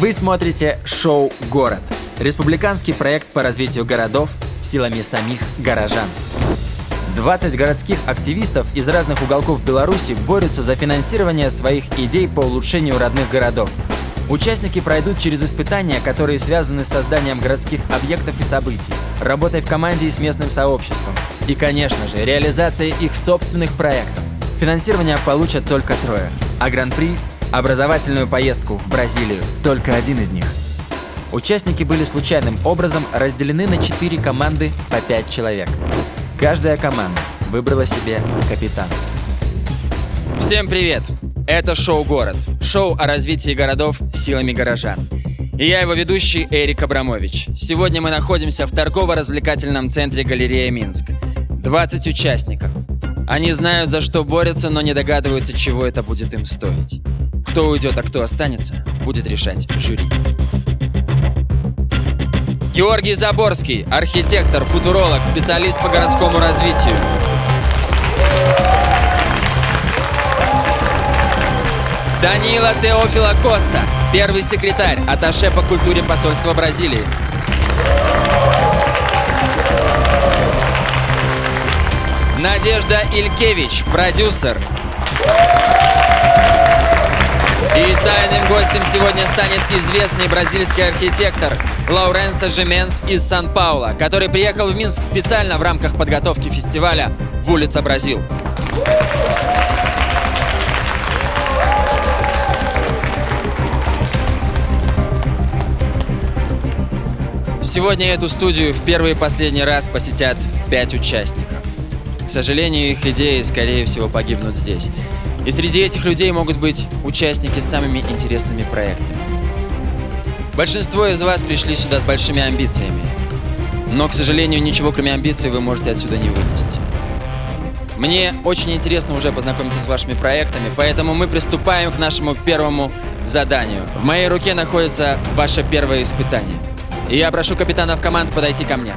Вы смотрите шоу «Город» – республиканский проект по развитию городов силами самих горожан. 20 городских активистов из разных уголков Беларуси борются за финансирование своих идей по улучшению родных городов. Участники пройдут через испытания, которые связаны с созданием городских объектов и событий, работой в команде и с местным сообществом и, конечно же, реализацией их собственных проектов. Финансирование получат только трое, а гран-при – образовательную поездку в Бразилию – только один из них. Участники были случайным образом разделены на 4 команды по 5 человек. Каждая команда выбрала себе капитана. Всем привет! Это шоу «Город» – шоу о развитии городов силами горожан. И я его ведущий Эрик Абрамович. Сегодня мы находимся в торгово-развлекательном центре «Галерея Минск». 20 участников. Они знают, за что борются, но не догадываются, чего это будет им стоить. Кто уйдет, а кто останется, будет решать жюри. Георгий Заборский – архитектор, футуролог, специалист по городскому развитию. Данила Теофило Коста, первый секретарь, атташе по культуре посольства Бразилии. Надежда Илькевич, продюсер. И тайным гостем сегодня станет известный бразильский архитектор Лауренсо Жименс из Сан-Пауло, который приехал в Минск специально в рамках подготовки фестиваля «Вулица Бразил». Сегодня эту студию в первый и последний раз посетят 5 участников. К сожалению, их идеи, скорее всего, погибнут здесь. И среди этих людей могут быть участники с самыми интересными проектами. Большинство из вас пришли сюда с большими амбициями. Но, к сожалению, ничего кроме амбиций вы можете отсюда не вынести. Мне очень интересно уже познакомиться с вашими проектами, поэтому мы приступаем к нашему первому заданию. В моей руке находится ваше первое испытание. И я прошу капитанов команд подойти ко мне.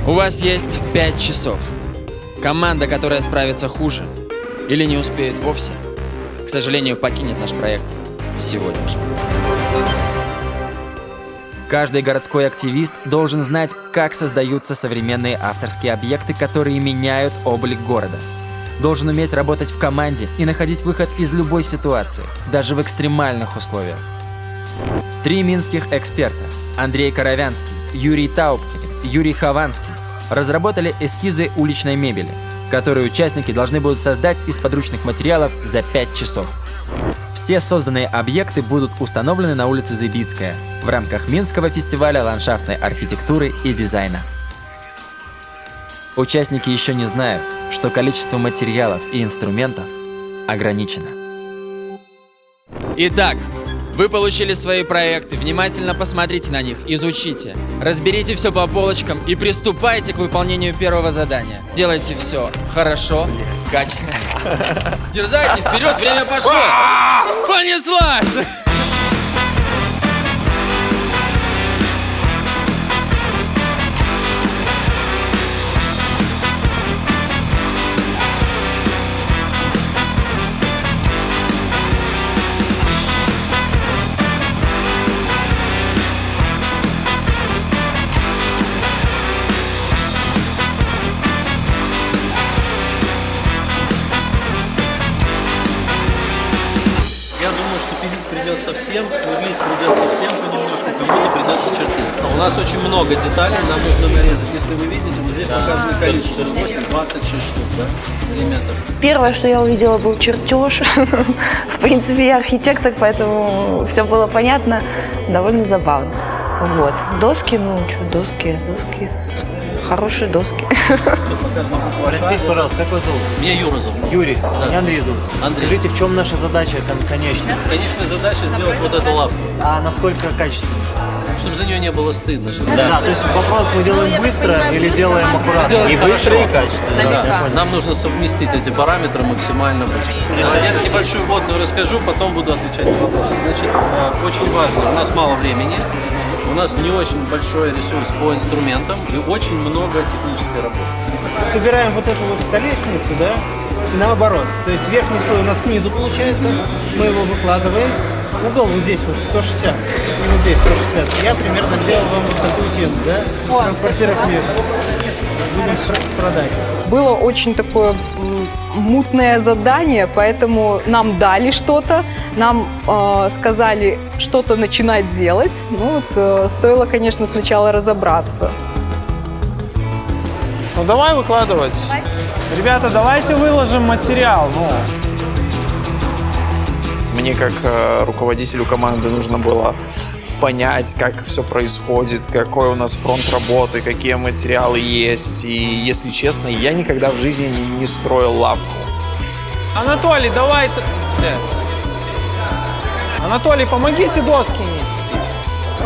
У вас есть 5 часов. Команда, которая справится хуже или не успеет вовсе, к сожалению, покинет наш проект сегодня же. Каждый городской активист должен знать, как создаются современные авторские объекты, которые меняют облик города. Должен уметь работать в команде и находить выход из любой ситуации, даже в экстремальных условиях. 3 минских эксперта – Андрей Коровянский, Юрий Таубкин, Юрий Хованский – разработали эскизы уличной мебели, которые участники должны будут создать из подручных материалов за 5 часов. Все созданные объекты будут установлены на улице Зыбицкая в рамках Минского фестиваля ландшафтной архитектуры и дизайна. Участники еще не знают, что количество материалов и инструментов ограничено. Итак, вы получили свои проекты, внимательно посмотрите на них, изучите, разберите все по полочкам и приступайте к выполнению первого задания. Делайте все хорошо, качественно. Дерзайте, вперед, время пошло! Понеслась! Я думаю, что пилить придется всем, сверлить придется всем понемножку, кому-то придется чертить. У нас очень много деталей, нам нужно нарезать. Если вы видите, вот здесь показано количество 26 штук, да, элементов. Первое, что я увидела, был чертеж. В принципе, я архитектор, поэтому все было понятно, довольно забавно. Вот. Доски, доски. Хорошие доски. Простите, пожалуйста, как вас зовут? Меня Юра зовут. Юрий. Да. Андрей зовут. Андрей. Скажите, в чем наша задача конечная? Конечная задача сделать вот эту лавку, А насколько качественно? чтобы за нее не было стыдно. Чтобы... Да, то есть вопрос, мы делаем быстро или делаем аккуратно? И быстро, и качественно. Да. Нам нужно совместить эти параметры максимально быстро. Я небольшую вводную расскажу, потом буду отвечать на вопросы. Значит, очень важно, у нас мало времени. У нас не очень большой ресурс по инструментам и очень много технической работы. Собираем вот эту вот столешницу, да, наоборот. То есть верхний слой у нас снизу получается, мы его выкладываем. Угол вот здесь вот 160, и вот здесь 160. Я примерно сделал вам вот такую тему, да? Транспортировать мир. Будем страдать. Было очень такое мутное задание, поэтому нам дали что-то, нам сказали что-то начинать делать. Ну вот, стоило, конечно, сначала разобраться. Ну давай выкладывать. Ребята, давайте выложим материал. Ну. Мне как руководителю команды нужно было понять, как все происходит, какой у нас фронт работы, какие материалы есть. И, если честно, я никогда в жизни не строил лавку. Анатолий, давай. Анатолий, помогите доски нести.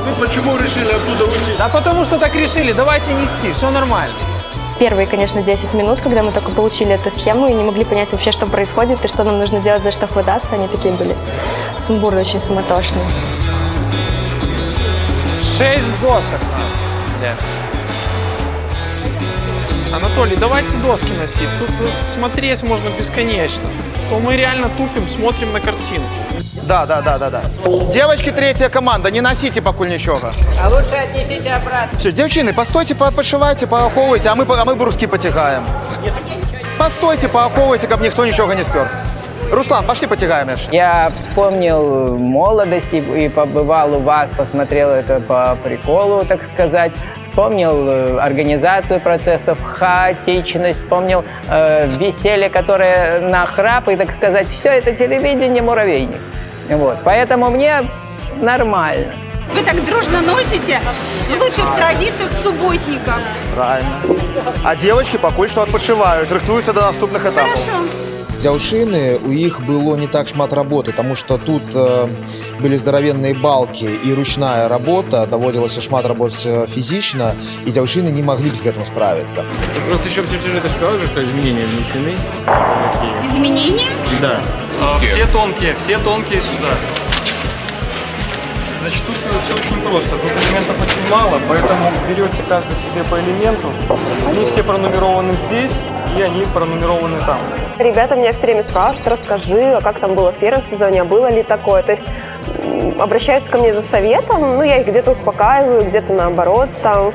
Вы почему решили оттуда уйти? Да потому что так решили, давайте нести, все нормально. Первые, конечно, 10 минут, когда мы только получили эту схему и не могли понять вообще, что происходит и что нам нужно делать, за что хвататься, они такие были сумбурные, очень суматошные. 6 досок надо. Анатолий, давайте доски носить. Тут смотреть можно бесконечно. То мы реально тупим, смотрим на картинку. Да. Девочки, третья команда, не носите покуль ничего. А лучше отнесите обратно. Все, девчины, постойте, пошивайте, поаховывайте, а мы бруски потягаем. Постойте, поаховывайте, как никто ничего не спер. Руслан, пошли потягаем. Я вспомнил молодость и побывал у вас, посмотрел это по приколу, так сказать. Вспомнил организацию процессов, хаотичность, вспомнил веселье, которое нахрап, и, так сказать, все это телевидение муравейник. Вот. Поэтому мне нормально. Вы так дружно носите в лучших традициях субботника. Правильно. А девочки покуль что отпочивают, рыхтуются до наступных этапов. Хорошо. Дзяўчыны, у іх было не так шмат работы, тому что тут были здоровенные балки и ручная работа, даводзілася шмат работать физично, и дзяўчыны не могли бы с этим справиться. Просто еще в чертеже ты скажешь, что изменения внесены. Изменения? Да. Все тонкие сюда. Значит, тут все очень просто. Тут элементов очень мало, поэтому берете каждый себе по элементу. Они все пронумерованы здесь, и они пронумерованы там. Ребята меня все время спрашивают, расскажи, а как там было в первом сезоне, а было ли такое. То есть обращаются ко мне за советом, ну, я их где-то успокаиваю, где-то наоборот, там,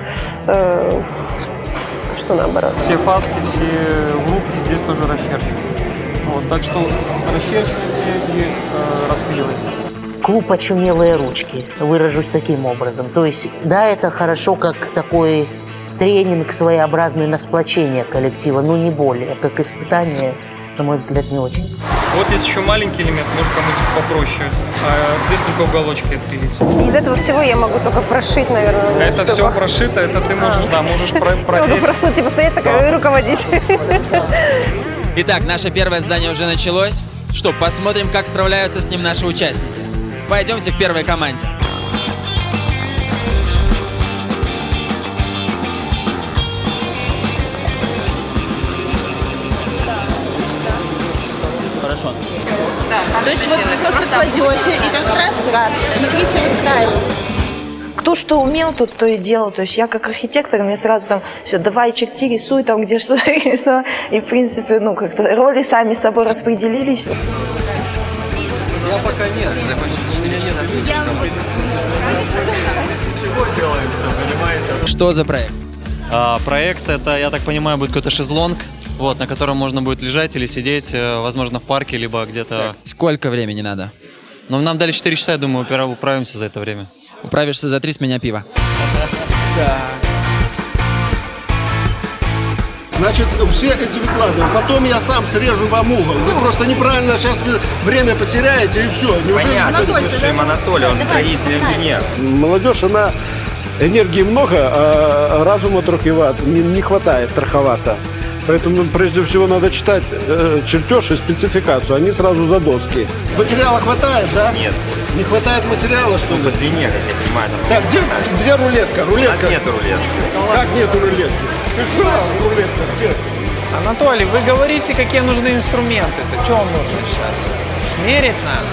что наоборот? Все фаски, все группы здесь тоже расчерчивают. Вот, так что расчерчивайте и распиливайте. Клуб «Очумелые ручки», выражусь таким образом. То есть, да, это хорошо, как такой тренинг своеобразный на сплочение коллектива, но не более. Как испытание, на мой взгляд, не очень. Вот есть еще маленький элемент, может помыть попроще. А здесь только уголочки отпилить. Из этого всего я могу только прошить, наверное. Это все прошито, это ты можешь, да, можешь продеть. Могу просто, типа, стоять такая и руководить. Итак, наше первое задание уже началось. Что, посмотрим, как справляются с ним наши участники. Пойдемте к первой команде. Хорошо. Да, то есть вот вы просто кладете и как раз смотрите вот край. Кто что умел, тот то и делал. То есть я как архитектор, мне сразу там все, давай черти, рисуй там, где что. И в принципе, ну как-то роли сами собой распределились. Я пока нет. Что за проект? Проект это, я так понимаю, будет какой-то шезлонг, вот, на котором можно будет лежать или сидеть, возможно, в парке, либо где-то. Сколько времени надо? Ну, нам дали 4 часа, я думаю, управимся за это время. Управишься за 3 с меня пива. Да. Значит, все эти выкладываем. Потом я сам срежу вам угол. Вы просто неправильно сейчас время потеряете и все. Неужели Анатолий, он строитель, инженер. Молодежь, она энергии много, а разума не хватает, троховато. Поэтому прежде всего надо читать чертеж и спецификацию, они сразу за доски. Материала хватает, да? Нет. Не хватает материала, что ли? По длине, как я понимаю. Так, где рулетка? У нас нету рулетки. Как нету рулетки? Ты что, рулетка где? Анатолий, вы говорите, какие нужны инструменты. Это что вам нужно сейчас? Мерить надо?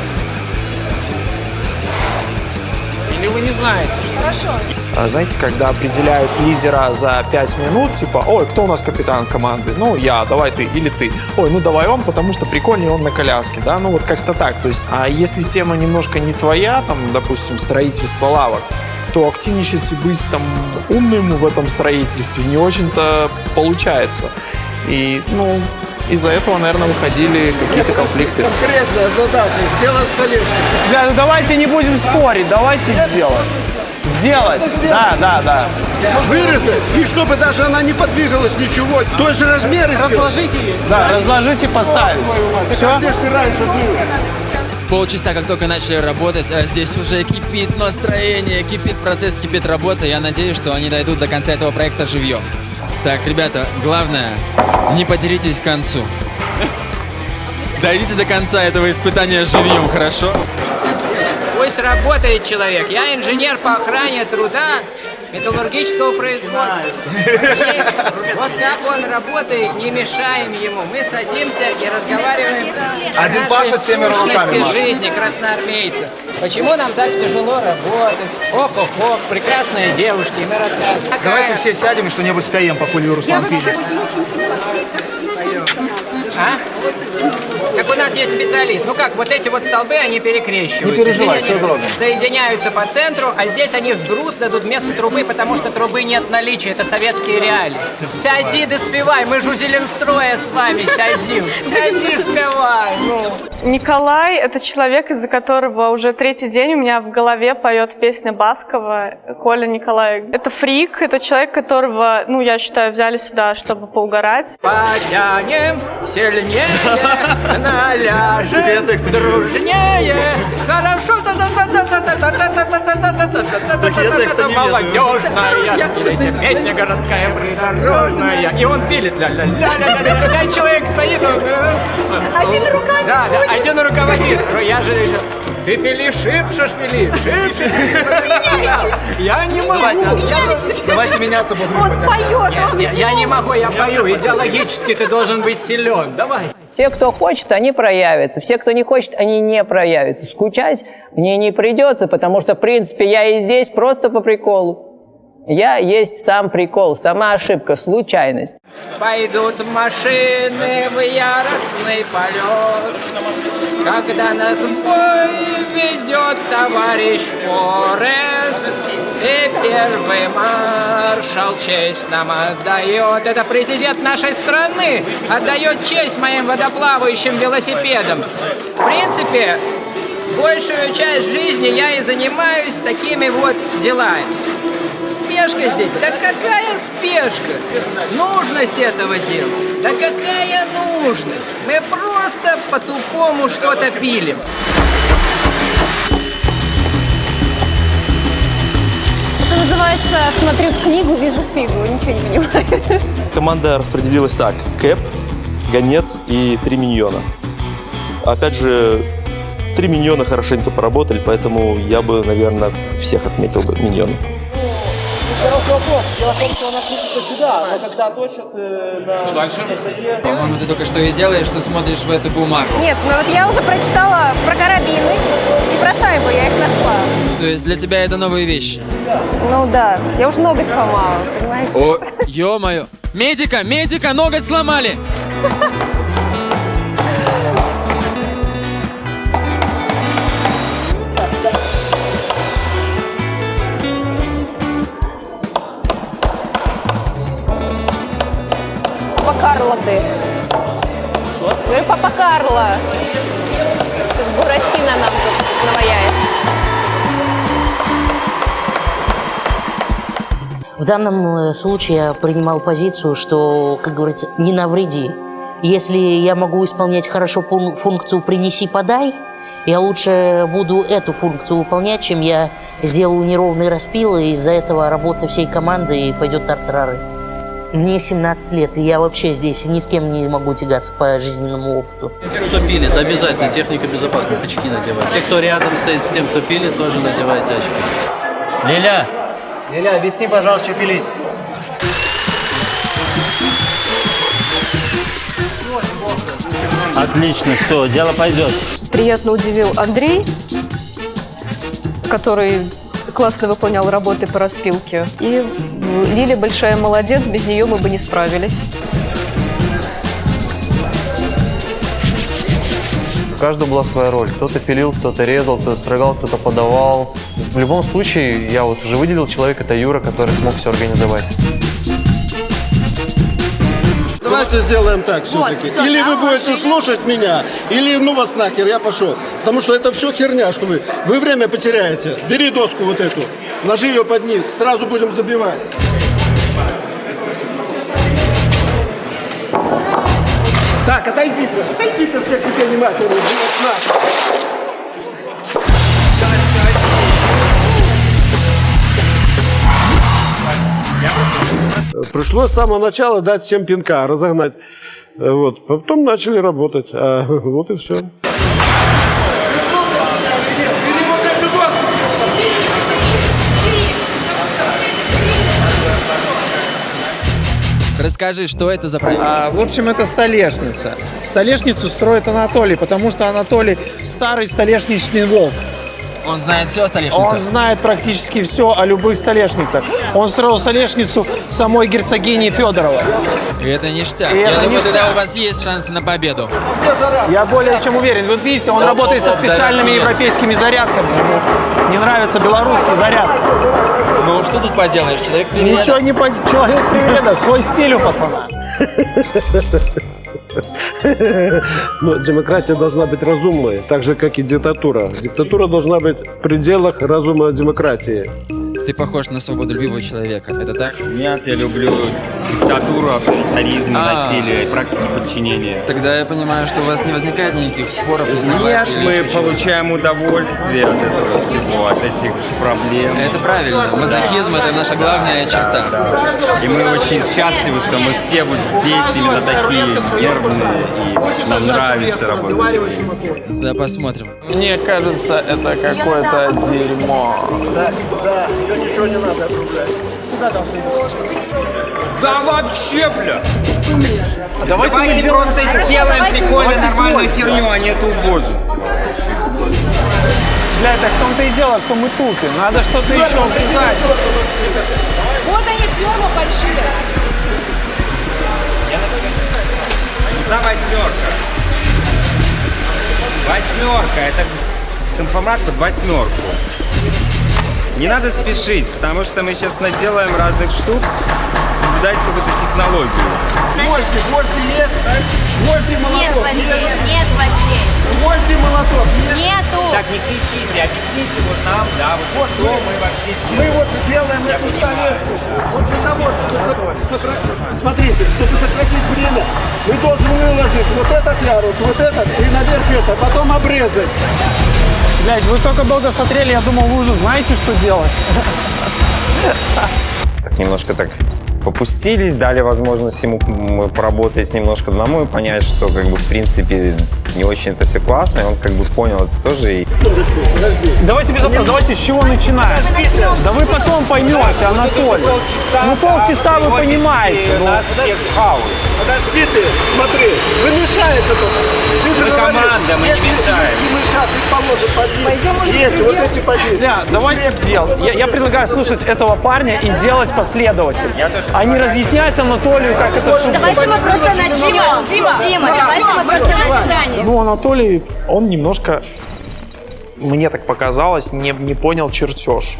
или вы не знаете? Хорошо. Знаете, когда определяют лидера за 5 минут, типа, ой, кто у нас капитан команды? Ну, я, давай ты или ты. Ой, ну давай он, потому что прикольнее он на коляске, да, ну вот как-то так. То есть, а если тема немножко не твоя, там, допустим, строительство лавок, то активничать и быть там умным в этом строительстве не очень-то получается. И, ну, из-за этого, наверное, выходили какие-то конфликты. Конкретная задача – сделать столешницу. Да, давайте не будем спорить, давайте сделать. Сделать, да. Вырезать, и чтобы даже она не подвигалась, ничего. Той же размеры сделать. Разложите ее. Да, разложить и поставить. Все? Полчаса, как только начали работать, здесь уже кипит настроение, кипит процесс, кипит работа. Я надеюсь, что они дойдут до конца этого проекта живьем. Так, ребята, главное, не потеритесь к концу. Дойдите до конца этого испытания живьем, хорошо? Пусть работает человек. Я инженер по охране труда металлургического производства. И вот как он работает, не мешаем ему. Мы садимся и разговариваем Один о Паша нашей всеми руками сущности машет. жизни красноармейца. Почему нам так тяжело работать? Ох, прекрасные девушки, и мы рассказываем. Давайте все сядем и что-нибудь споем, покуль Руслан пилит. А? Как у нас есть специалист. Ну как, вот эти вот столбы, они перекрещиваются. Не переживай, здесь все они сделаем. соединяются по центру, а здесь они в брус дадут вместо трубы, потому что трубы нет наличия. Это советские реалии. Сяди да спевай, мы же Зеленстроя с вами сядим. Сяди, спевай. Ну. Николай – это человек, из-за которого уже третий день у меня в голове поет песня Баскова. Коля Николай. Это фрик, это человек, которого, ну, я считаю, взяли сюда, чтобы поугарать. Потянем сильнее, наляжем дружнее. Хорошо, молодежная. Или песня городская придорожная. И он пилит. Ля-ля-ля-ля-ля. 5 человек стоит. Один руководит. Да, один руководит. Я же решил. Ты пили, шибше шпили. Я не могу. Давайте меняться будем. Он поет. Я не могу, я пою. Идеологически ты должен быть силен. Давай. Все, кто хочет, они проявятся. Все, кто не хочет, они не проявятся. Скучать мне не придется, потому что, в принципе, я и здесь просто по приколу. Я есть сам прикол, сама ошибка, случайность. Пойдут машины в яростный полет, когда нас в бой ведет товарищ Форест. И первый маршал честь нам отдает. Это президент нашей страны отдает честь моим водоплавающим велосипедам. В принципе, большую часть жизни я и занимаюсь такими вот делами. Спешка здесь? Да какая спешка? Нужность этого дела? Да какая нужность? Мы просто по-тупому что-то пилим. Это называется «смотрю книгу, вижу фигу». Ничего не понимаю. Команда распределилась так. Кэп, Гонец и 3 миньона. Опять же, 3 миньона хорошенько поработали, поэтому я бы, наверное, всех отметил бы миньонов. Хороший вопрос. Дело в том, что она крутится сюда, но когда точат на... Что дальше? По-моему, ты только что и делаешь, что смотришь в эту бумагу. Нет, ну вот я уже прочитала про карабины и про шайбы, я их нашла. То есть для тебя это новые вещи? Ну да, я уже ноготь сломала, понимаете? О, ё-моё. Медика, ноготь сломали! Папа Карло ты. Говорю, папа Карло. Ты ж Буратино нам тут наваяешь. В данном случае я принимал позицию, что, как говорится, не навреди. Если я могу исполнять хорошо функцию «принеси-подай», я лучше буду эту функцию выполнять, чем я сделаю неровный распил, и из-за этого работа всей команды пойдет тартарары. Мне 17 лет, и я вообще здесь ни с кем не могу тягаться по жизненному опыту. Кто пилит, обязательно техника безопасности, очки надевать. Те, кто рядом стоит с тем, кто пилит, тоже надевайте очки. Лиля, объясни, пожалуйста, что пилить. Отлично, все, дело пойдет. Приятно удивил Андрей, который классно выполнял работы по распилке. И Лиля большая молодец, без нее мы бы не справились. У каждого была своя роль. Кто-то пилил, кто-то резал, кто-то строгал, кто-то подавал. В любом случае, я вот уже выделил человека, это Юра, который смог все организовать. Давайте сделаем так все-таки. всё, Или да, вы будете машина. слушать меня, или ну вас нахер, я пошел. Потому что это все херня, что вы время потеряете. Бери доску вот эту, ложи ее под низ, сразу будем забивать. Так, отойдите все к тебе внимательно. Пришлось с самого начала дать всем пинка, разогнать. Вот. Потом начали работать. Вот и все. Расскажи, что это за проект? В общем, это столешница. Столешницу строит Анатолий, потому что Анатолий старый столешничный волк. Он знает все о столешницах? Он знает практически все о любых столешницах. Он строил столешницу самой герцогини Федоровой. И это ништяк. И Я это думаю, ништяк. тогда у вас есть шансы на победу. Я более чем уверен. Вот видите, он работает со специальными европейскими зарядками. Ему не нравится белорусский заряд. Ну, что тут поделаешь? Человек привереда. Ничего не по... Человек привереда. Свой стиль у пацана. Но демократия должна быть разумной, так же, как и диктатура. Диктатура должна быть в пределах разума демократии. Ты похож на свободолюбивого человека. Это так? Нет, я люблю диктатуру, авторитаризм, насилие, практики подчинения. Тогда я понимаю, что у вас не возникает никаких споров, несогласий. Нет, или мы еще чего-то. получаем удовольствие от этого всего, от этих проблем. Это правильно. Мазохизм — это наша главная черта. И мы очень счастливы, что мы все вот здесь именно такие нервные, и нам нравится работать. Да, посмотрим. Мне кажется, это какое-то дерьмо. Да, ничего не надо округлять. Да вообще, бля! Давайте мы сделаем просто сделаем прикольную нормальную херню, а не это убожество. Бля, так в том-то и дело, что мы тупим. Надо что-то еще обрезать. Вот они съемы большие. Да, восьмерка. Восьмерка, это конформат под восьмерку. Не надо спешить, потому что мы сейчас наделаем разных штук, соблюдайте какую-то технологию. Гвозди есть, да? Гвозди, молоток. Нет гвоздей, нет гвоздей. Гвозди, молоток. Нету. Так, не кричите, объясните вот нам, да, вот что мы вообще Мы делаем. вот делаем эту столешницу. Вот для того, чтобы смотрите, чтобы сократить время, мы должны выложить вот этот ярус, вот этот и наверх это, потом обрезать. Блядь, вы только долго смотрели, я думал, вы уже знаете, что делать. Так, немножко так попустились, дали возможность ему поработать немножко одному и понять, что как бы в принципе не очень это все классно, и он как бы понял это тоже. И... Давайте без вопросов, давайте с чего начинаем? Да вы потом поймете, Анатолий. Ну полчаса вы понимаете. Ну. Подожди ты, смотри, вы мешаете тут. Ты же Мы говоришь, команда, мы не если мешаем. Мы сейчас их положим под Пойдем уже есть, к вот другим. эти позиции. Да, давайте делать. Я предлагаю слушать этого парня и делать последовательно. А не разъяснять Анатолию, как это все Давайте мы просто начнем. Дима, давайте мы просто начнем. Ну, Анатолий, он немножко, мне так показалось, не понял чертеж.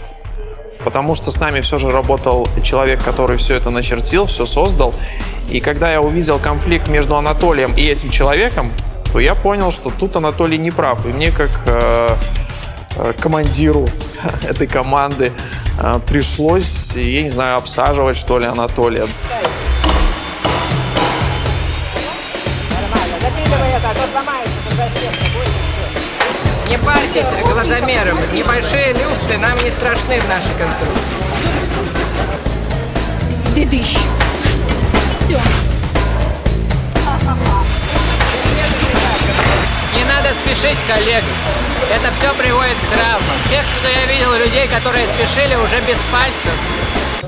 Потому что с нами все же работал человек, который все это начертил, все создал. И когда я увидел конфликт между Анатолием и этим человеком, то я понял, что тут Анатолий не прав. И мне как командиру этой команды пришлось, я не знаю, обсаживать, что ли, Анатолия. Не парьтесь глазомером. Небольшие люфты нам не страшны в нашей конструкции. Дыдыщ. Все. Не надо спешить, коллега. Это все приводит к травмам. Всех, что я видел, людей, которые спешили, уже без пальцев.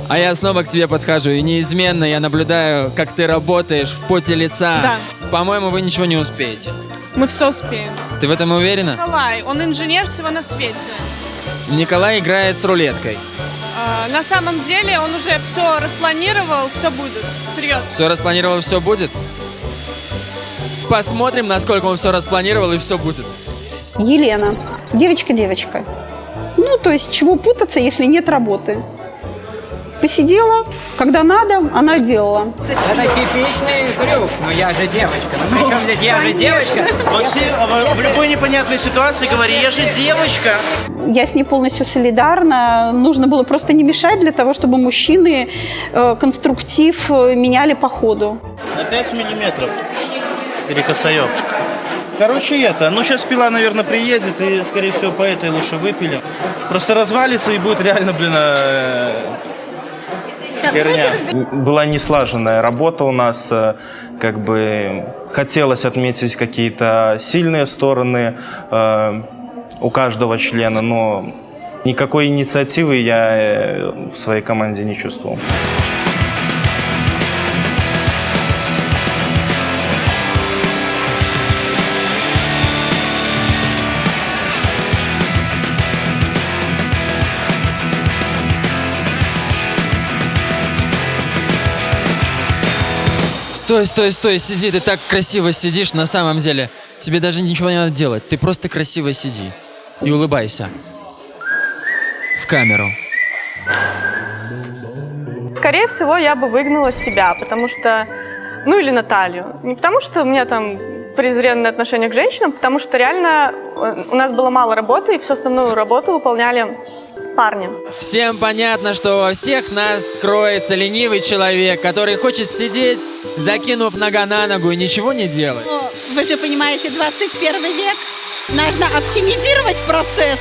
А я снова к тебе подхожу, и неизменно я наблюдаю, как ты работаешь в поте лица. Да. По-моему, вы ничего не успеете. Мы все успеем. Ты в этом уверена? Николай, он инженер всего на свете. Николай играет с рулеткой. На самом деле он уже все распланировал, все будет. Серьезно. Все распланировал, все будет? Посмотрим, насколько он все распланировал и все будет. Елена. Девочка. Ну, то есть, чего путаться, если нет работы? Посидела, когда надо, она делала. Это типичный трюк. Ну я же девочка. Ну причем здесь я же девочка? В любой непонятной ситуации говори, я же девочка. Я с ней полностью солидарна. Нужно было просто не мешать для того, чтобы мужчины конструктив меняли по ходу. На 5 миллиметров перекосоёб. Короче, сейчас пила, наверное, приедет, и, скорее всего, по этой лучше выпилим. Просто развалится и будет реально, херня. Была неслаженная работа у нас, хотелось отметить какие-то сильные стороны у каждого члена, но никакой инициативы я в своей команде не чувствовал. Стой, сиди, ты так красиво сидишь на самом деле. Тебе даже ничего не надо делать, ты просто красиво сиди. И улыбайся. В камеру. Скорее всего, я бы выгнала себя, потому что... Ну, или Наталью. Не потому, что у меня там презренное отношение к женщинам, потому что реально у нас было мало работы, и всю основную работу выполняли парни. Всем понятно, что во всех нас кроется ленивый человек, который хочет сидеть, закинув нога на ногу и ничего не делать. Но вы же понимаете, 21 век. Нужно оптимизировать процесс,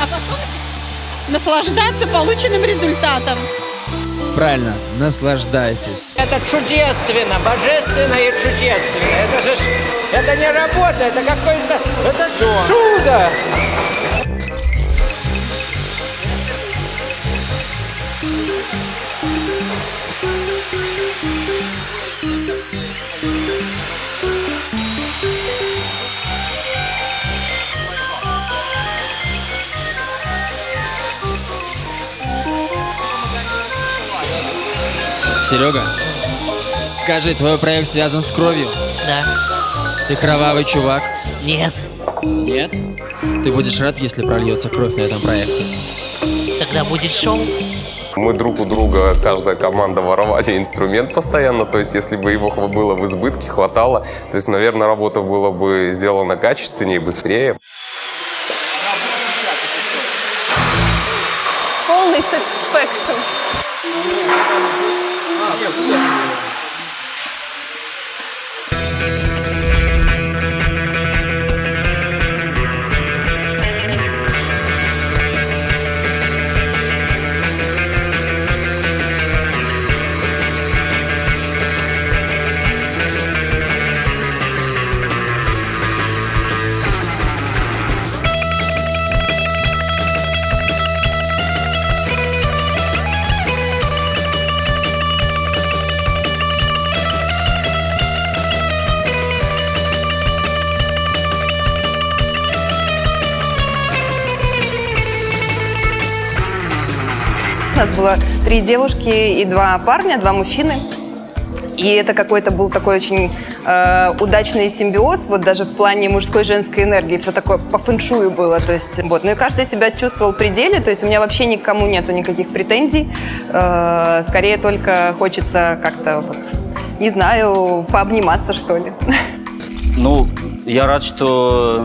а потом наслаждаться полученным результатом. Правильно, наслаждайтесь. Это чудественно, божественно и чудественно. Это не работа, это какое-то... Это чудо! Серега, скажи, твой проект связан с кровью? Да. Ты кровавый чувак? Нет. Нет? Ты будешь рад, если прольется кровь на этом проекте? Тогда будет шоу. Мы друг у друга, каждая команда, воровали инструмент постоянно, то есть если бы его было в избытке, хватало, то есть, наверное, работа была бы сделана качественнее, быстрее. Полный satisfaction. У нас было 3 девушки и 2 парня, 2 мужчины. И это какой-то был такой очень удачный симбиоз, вот даже в плане мужской и женской энергии. Все такое по фэншую было. То есть, вот. Ну и каждый себя чувствовал в пределе. То есть у меня вообще никому нету никаких претензий. Скорее только хочется как-то, вот, не знаю, пообниматься, что ли. Ну, я рад, что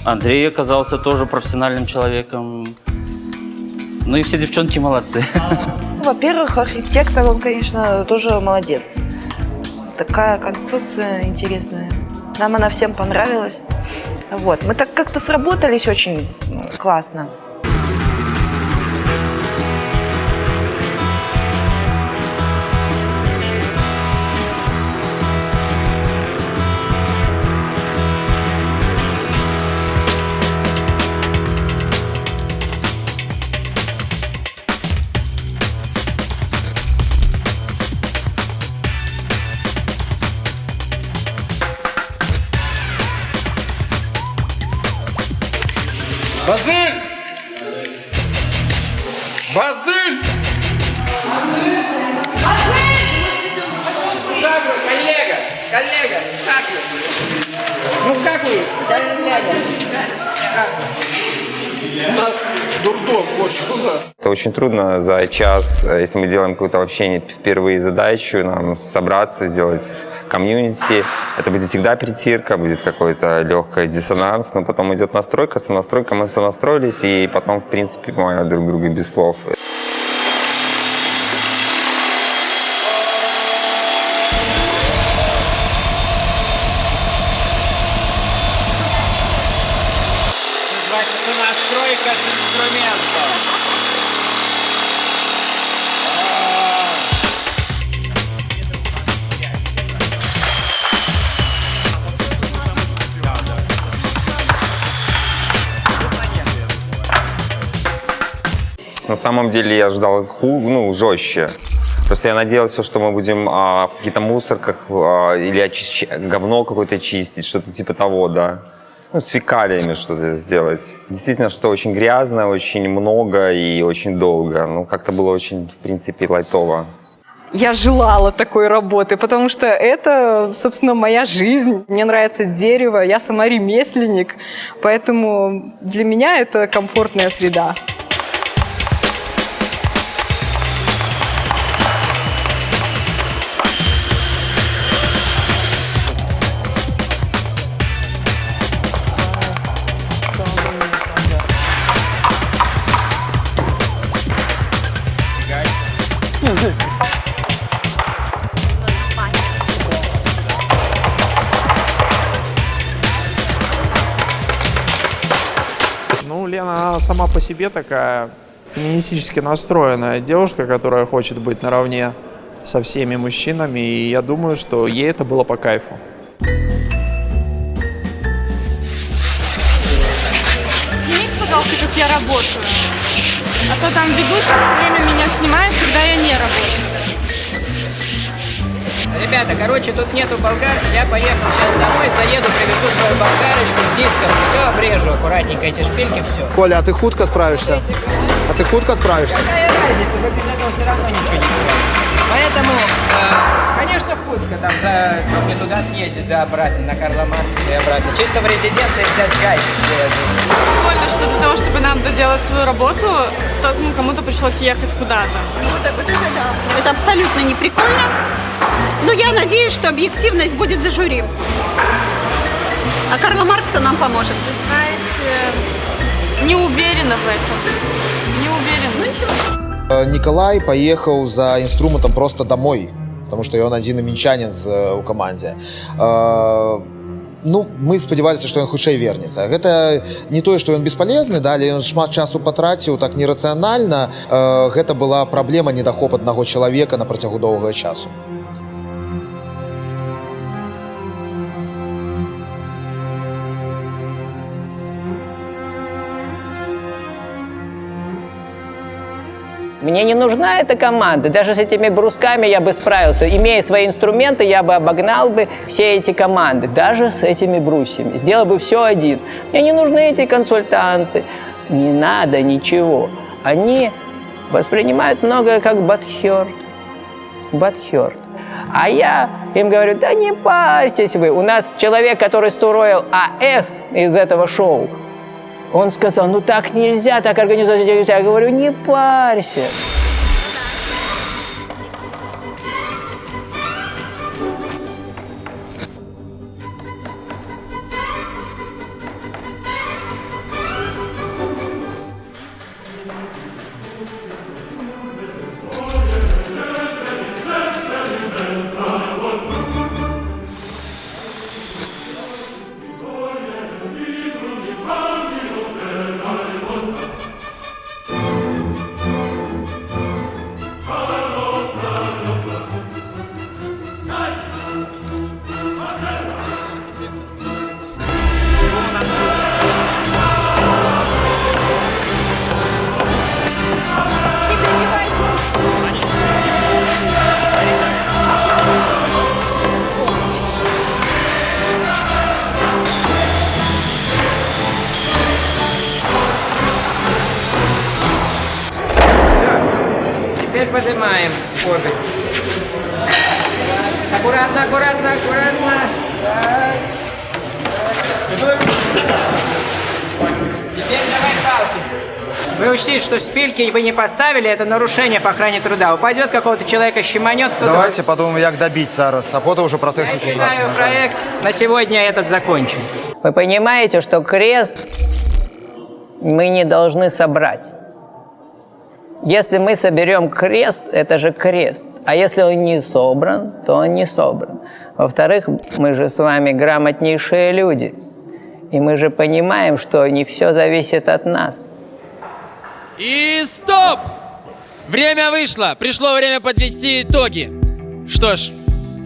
Андрей оказался тоже профессиональным человеком. Ну и все девчонки молодцы. Во-первых, архитектор, он, конечно, тоже молодец. Такая конструкция интересная. Нам она всем понравилась. Вот. Мы так как-то сработались очень классно. Базиль! Базиль! Как вы, коллега? Коллега, как вы? Ну как вы, коллега? У нас дурдом больше у нас. Это очень трудно за час, если мы делаем какое-то вообще впервые задачу, нам собраться, сделать комьюнити. Это будет всегда притирка, будет какой-то легкий диссонанс, но потом идет настройка, сонастройка, мы все настроились, и потом, в принципе, понимаем друг друга без слов. Настройка инструмента. На самом деле я ждал жестче. Просто я надеялся, что мы будем в каких-то мусорках или говно какое-то чистить, что-то типа того, да. С фекалиями что-то сделать. Действительно, что очень грязно, очень много и очень долго. Как-то было очень, в принципе, лайтово. Я желала такой работы, потому что это, собственно, моя жизнь. Мне нравится дерево, я сама ремесленник, поэтому для меня это комфортная среда. Лена, она сама по себе такая феминистически настроенная девушка, которая хочет быть наравне со всеми мужчинами, и я думаю, что ей это было по кайфу. Снимите, пожалуйста, как я работаю. А то там ведущий все время меня снимает, когда я не работаю. Ребята, короче, тут нету болгарки, я поехал сейчас домой, заеду, привезу свою болгарочку с диском, все обрежу аккуратненько, эти шпильки, все. Коля, а ты худко справишься? А ты худко справишься? Какая разница, вы без этого все равно ничего не делаете. Поэтому, конечно, худко там чтобы туда съездить, да, обратно, на Карла Маркса и обратно. Чисто в резиденции взять кайф. Прикольно, что для того, чтобы нам доделать свою работу, кому-то пришлось ехать куда-то. Вот это да. Это абсолютно не прикольно. Но я надеюсь, что объективность будет за жюри. А Карла Маркса нам поможет. Знаете, не уверена в этом. Не уверена. Ну ничего. Николай поехал за инструментом просто домой, потому что он один мінчанин у команде. Мы спадзяваліся, што ён хутчэй вернецца. Гэта не тое, што ён бесполезны, але ён шмат часу патраціў так нерацыянальна. Гэта была праблема недахоп аднаго чалавека на працягу доўгага часу. Мне не нужна эта команда. Даже с этими брусками я бы справился. Имея свои инструменты, я бы обогнал бы все эти команды. Даже с этими брусьями. Сделал бы все один. Мне не нужны эти консультанты. Не надо ничего. Они воспринимают многое как бадхёрт. Бадхёрт. А я им говорю, да не парьтесь вы. У нас человек, который строил АЭС из этого шоу, он сказал, ну так нельзя, так организовать нельзя. Я говорю, не парься. Аккуратно, аккуратно, аккуратно. Так. Теперь давай палки. Вы учтите, что спильки вы не поставили, это нарушение по охране труда. Упадет какого-то человека, щеманет. Давайте подумаем, как добить зараз, а потом уже про технику. Я считаю, проект на сегодня этот закончен. Вы понимаете, что крест мы не должны собрать. Если мы соберем крест, это же крест. А если он не собран, то он не собран. Во-вторых, мы же с вами грамотнейшие люди. И мы же понимаем, что не все зависит от нас. И стоп! Время вышло. Пришло время подвести итоги. Что ж,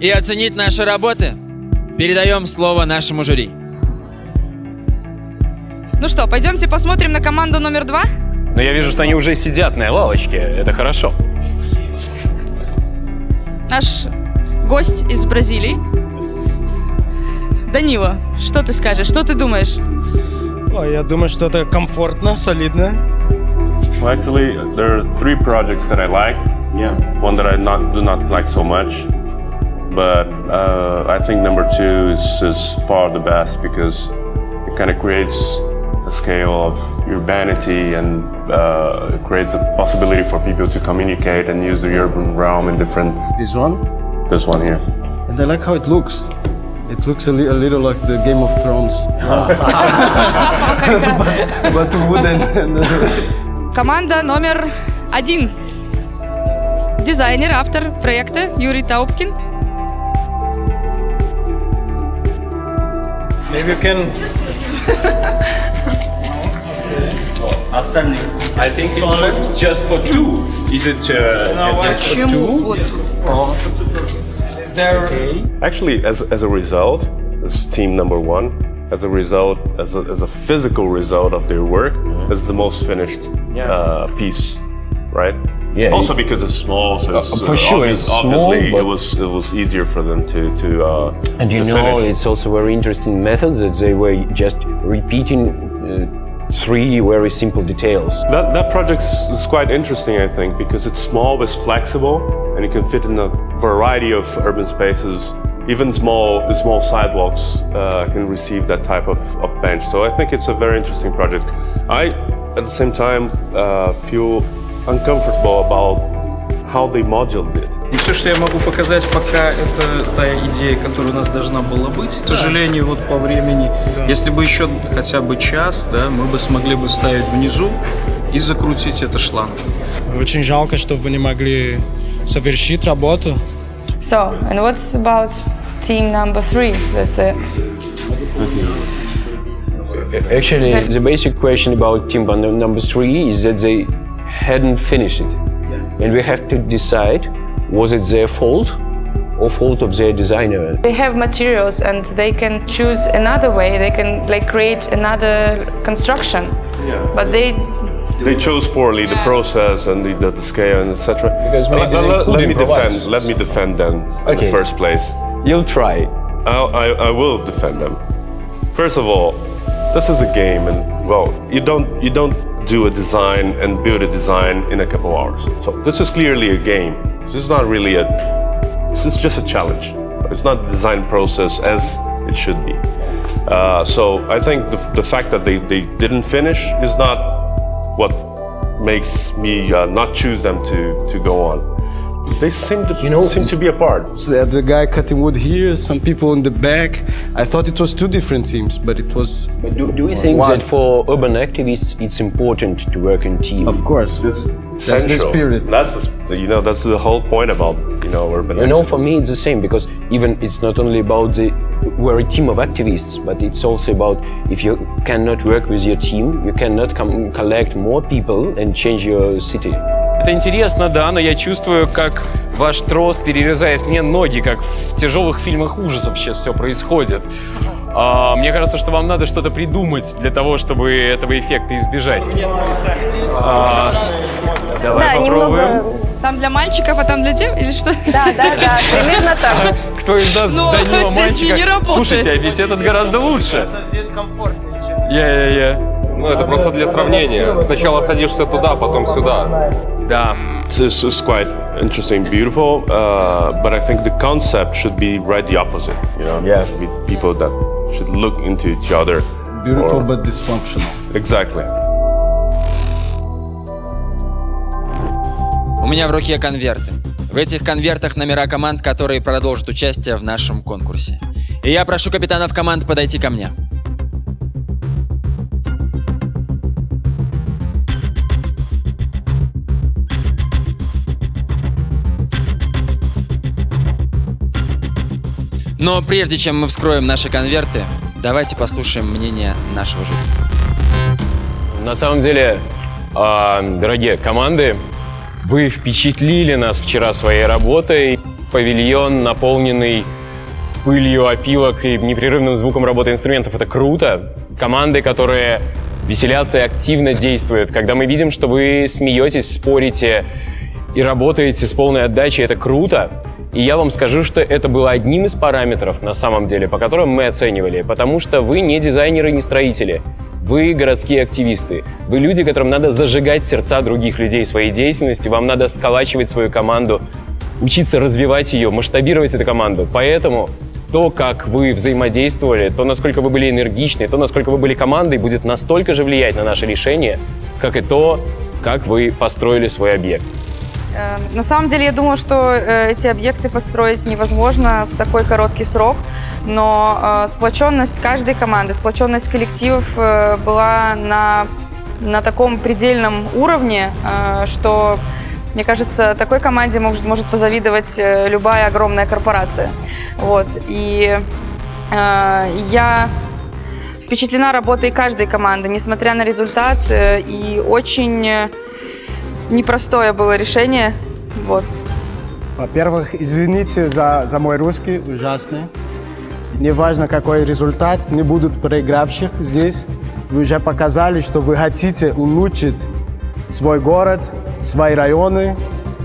и оценить наши работы, передаем слово нашему жюри. Ну что, пойдемте посмотрим на команду номер 2? Но я вижу, что они уже сидят на лавочке. Это хорошо. Наш гость из Бразилии. Данила, что ты скажешь? Что ты думаешь? Я думаю, что это комфортно, солидно. Well, actually, there are 3 projects that I like. Yeah. One that I do not like so much. But I think number 2 is far the best because it kind of creates a scale of urbanity and it creates a possibility for people to communicate and use the urban realm in different... This one? This one here. And I like how it looks. It looks a little like the Game of Thrones. But wooden. Команда номер 1. Дизайнер, автор проекта Юрий Таубкин. Maybe you can... Остальные. I think it's just for 2. Is it just for 2? Is there... Actually, as a result, as team number 1, as a result, as a physical result of their work, is the most finished piece, right? Yeah. Also because it's small, so it's, for sure it's small. Obviously, But it was easier for them to and you to know, finish. it's also very interesting method that they were just repeating 3 very simple details. That project is quite interesting, I think, because it's small, it's flexible, and it can fit in a variety of urban spaces. Even small sidewalks can receive that type of bench. So I think it's a very interesting project. I, at the same time, feel uncomfortable about how they modeled it. И все, что я могу показать пока, это та идея, которая у нас должна была быть. К сожалению, вот по времени, если бы еще хотя бы час, да, мы бы смогли бы вставить внизу и закрутить это шлангом. Очень жалко, что вы не могли совершить работу. So, and what's about team number 3? That's it. Actually, the basic question about team number 3 is that they hadn't finished it. And we have to decide, was it their fault or fault of their designer? They have materials and they can choose another way. They can create another construction. Yeah. But they chose poorly the process and the scale and etc. Because maybe Let me defend them in the first place. You'll try. I will defend them. First of all, this is a game, and well, you don't do a design and build a design in a couple hours. So this is clearly a game. This is not really this is just a challenge. It's not the design process as it should be. So I think the fact that they didn't finish is not what makes me not choose them to go on. They seem to be apart. So the guy cutting wood here, some people in the back. I thought it was 2 different teams, but it was. But do you think that for urban activists it's important to work in team? Of course. That's the spirit. That's the whole point about urban. You know, for me it's the same, because even it's not only about we're a team of activists, but it's also about if you cannot work with your team, you cannot collect more people and change your city. Это интересно, да, но я чувствую, как ваш трос перерезает мне ноги, как в тяжелых фильмах ужасов сейчас все происходит. Мне кажется, что вам надо что-то придумать для того, чтобы этого эффекта избежать. Давай попробуем. Там для мальчиков, а там для девочек или что? Да, примерно так. Кто из нас Данила мальчика? Не работает. Слушайте, а ведь этот гораздо лучше. Здесь комфортнее, чем... Я. Ну, это просто для сравнения. Сначала садишься туда, потом сюда. Да. It's quite interesting, beautiful, but I think the concept should be right the opposite. You know, Yeah. should be people that should look into each other. Beautiful but dysfunctional. Exactly. У меня в руке конверты. В этих конвертах номера команд, которые продолжат участие в нашем конкурсе. И я прошу капитанов команд подойти ко мне. Но прежде чем мы вскроем наши конверты, давайте послушаем мнение нашего жюри. На самом деле, дорогие команды, вы впечатлили нас вчера своей работой. Павильон, наполненный пылью опилок и непрерывным звуком работы инструментов. Это круто. Команды, которые веселятся и активно действуют. Когда мы видим, что вы смеетесь, спорите и работаете с полной отдачей, это круто. И я вам скажу, что это было одним из параметров, на самом деле, по которым мы оценивали. Потому что вы не дизайнеры, не строители. Вы городские активисты. Вы люди, которым надо зажигать сердца других людей своей деятельностью. Вам надо сколачивать свою команду, учиться развивать ее, масштабировать эту команду. Поэтому то, как вы взаимодействовали, то, насколько вы были энергичны, то, насколько вы были командой, будет настолько же влиять на наше решение, как и то, как вы построили свой объект. На самом деле, я думаю, что эти объекты построить невозможно в такой короткий срок, но сплоченность каждой команды, сплоченность коллективов была на таком предельном уровне, что, мне кажется, такой команде может позавидовать любая огромная корпорация. Вот. И я впечатлена работой каждой команды, несмотря на результат, и очень непростое было решение. Вот. Во-первых, извините за мой русский ужасный. Неважно, какой результат, не будут проигравших здесь. Вы уже показали, что вы хотите улучшить свой город, свои районы,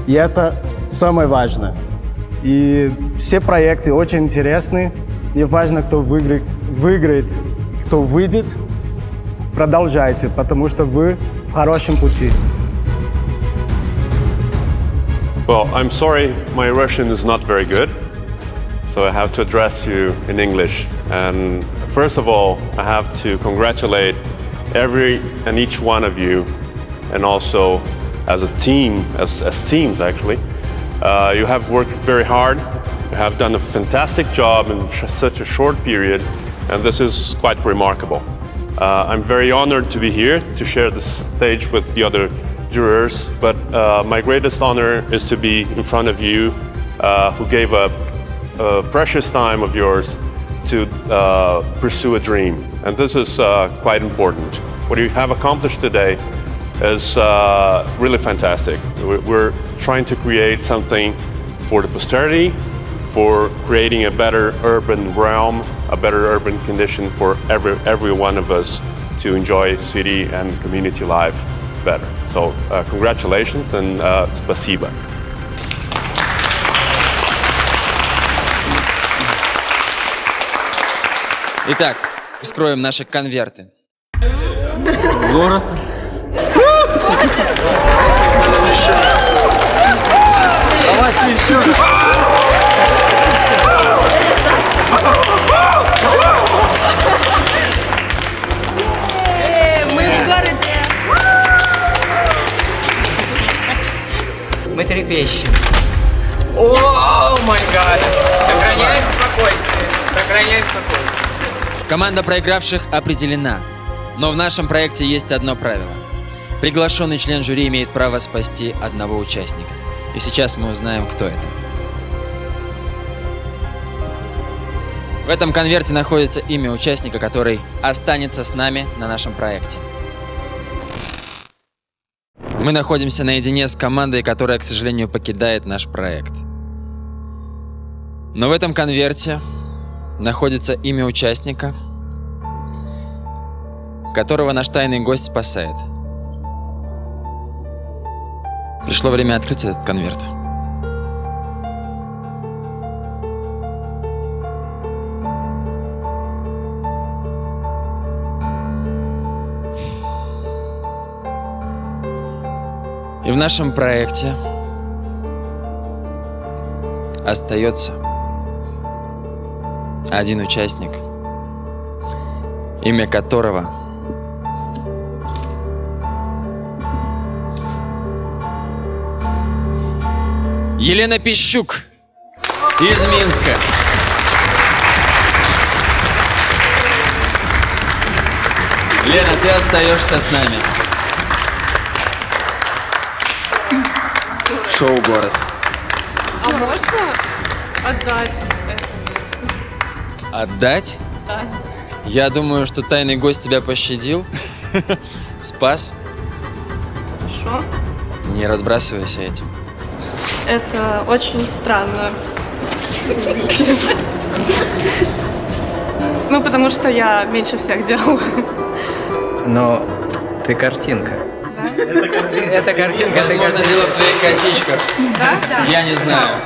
и это самое важное. И все проекты очень интересны. Неважно, кто выиграет, кто выйдет, продолжайте, потому что вы в хорошем пути. Well, I'm sorry, my Russian is not very good, so I have to address you in English. And first of all, I have to congratulate every and each one of you, and also as a team, as teams actually. You have worked very hard, you have done a fantastic job in such a short period, and this is quite remarkable. I'm very honored to be here to share the stage with the other jurors, but my greatest honor is to be in front of you, who gave up a precious time of yours to pursue a dream. And this is quite important. What you have accomplished today is really fantastic. We're trying to create something for the posterity, for creating a better urban realm, a better urban condition for every one of us to enjoy city and community life better. So congratulations and спасибо. Итак, вскроем наши конверты. Город. Давайте еще. Мы в городе. Мы трепещем. О май гад! Сохраняем спокойствие. Сохраняем спокойствие. Команда проигравших определена. Но в нашем проекте есть одно правило. Приглашенный член жюри имеет право спасти одного участника. И сейчас мы узнаем, кто это. В этом конверте находится имя участника, который останется с нами на нашем проекте. Мы находимся наедине с командой, которая, к сожалению, покидает наш проект. Но в этом конверте находится имя участника, которого наш тайный гость спасает. Пришло время открыть этот конверт. И в нашем проекте остается один участник, имя которого Елена Пищук из Минска. Лена, ты остаешься с нами. Шоу «Город». А можно отдать это место? Отдать? Да. Я думаю, что тайный гость тебя пощадил, спас. Хорошо. Не разбрасывайся этим. Это очень странно. Ну, потому что я меньше всех делала. Но ты картинка. Это картинка. Возможно, дело в твоих косичках. Да? Да. Я не знаю.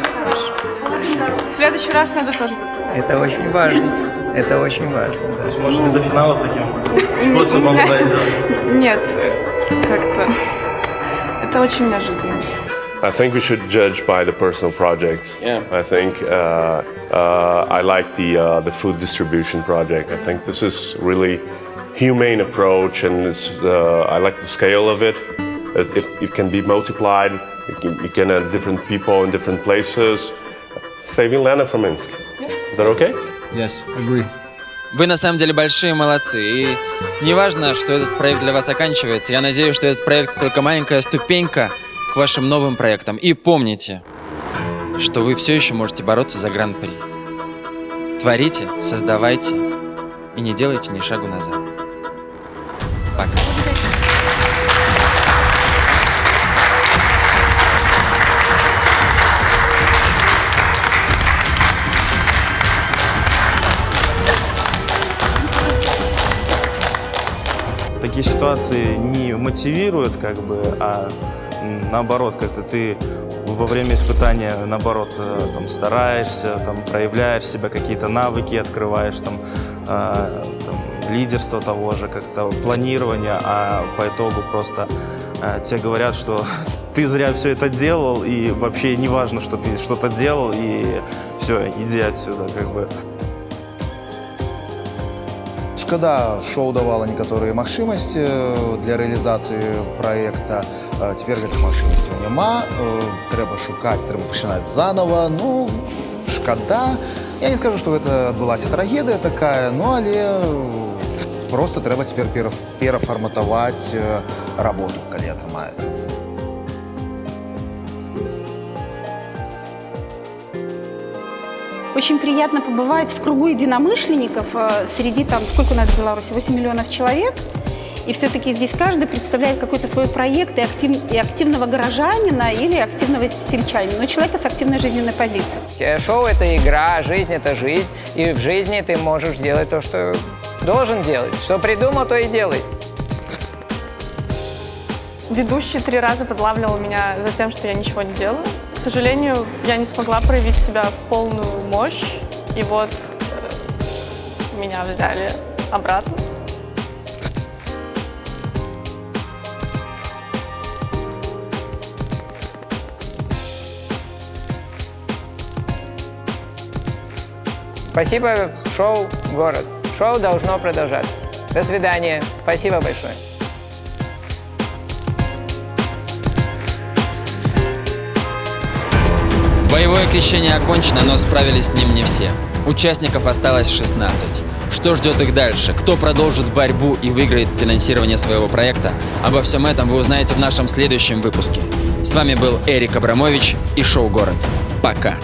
В следующий раз надо тоже запытать. Это очень важно. Это очень важно. То есть, может, и до финала таким способом дойдет? Нет, как-то. Это очень неожиданно. I think we should judge by the personal projects. Yeah. I think I like the food distribution project. I think this is really humane approach, and it's I like the scale of it. It can be multiplied. You can have different people in different places. Saving Lena from Minsk. Is that okay? Yes, agree. Вы на самом деле большие молодцы. И не важно, что этот проект для вас оканчивается. Я надеюсь, что этот проект только маленькая ступенька к вашим новым проектам. И помните, что вы все еще можете бороться за гран-при. Творите, создавайте и не делайте ни шагу назад. Пока. Такие ситуации не мотивируют, как бы, а наоборот, как-то ты во время испытания, наоборот, там, стараешься, там, проявляешь себя, какие-то навыки открываешь, там, лидерство того же, как-то планирование, а по итогу просто тебе говорят, что ты зря все это делал, и вообще не важно, что ты что-то делал, и все, иди отсюда, как бы. Шкода, шоу давала некаторыя магчымасці для рэалізацыі праекта. Цяпер гэтых магчымасцяў няма. Трэба шукаць, трэба пачынаць занова. Ну, шкада. Я не скажу, што гэта адбылася трагедыя такая, ну, але просто трэба цяпер перафарматаваць работу, калі атрымаецца. Очень приятно побывать в кругу единомышленников среди, там, сколько у нас в Беларуси, 8 миллионов человек. И все-таки здесь каждый представляет какой-то свой проект и активного горожанина или активного сельчанина, но человека с активной жизненной позицией. Шоу — это игра, жизнь — это жизнь. И в жизни ты можешь делать то, что должен делать. Что придумал, то и делай. Ведущий 3 раза подлавливал меня за тем, что я ничего не делаю. К сожалению, я не смогла проявить себя в полную мощь. И вот меня взяли обратно. Спасибо, шоу «Город». Шоу должно продолжаться. До свидания. Спасибо большое. Боевое крещение окончено, но справились с ним не все. Участников осталось 16. Что ждет их дальше? Кто продолжит борьбу и выиграет финансирование своего проекта? Обо всем этом вы узнаете в нашем следующем выпуске. С вами был Эрик Абрамович и шоу «Город». Пока!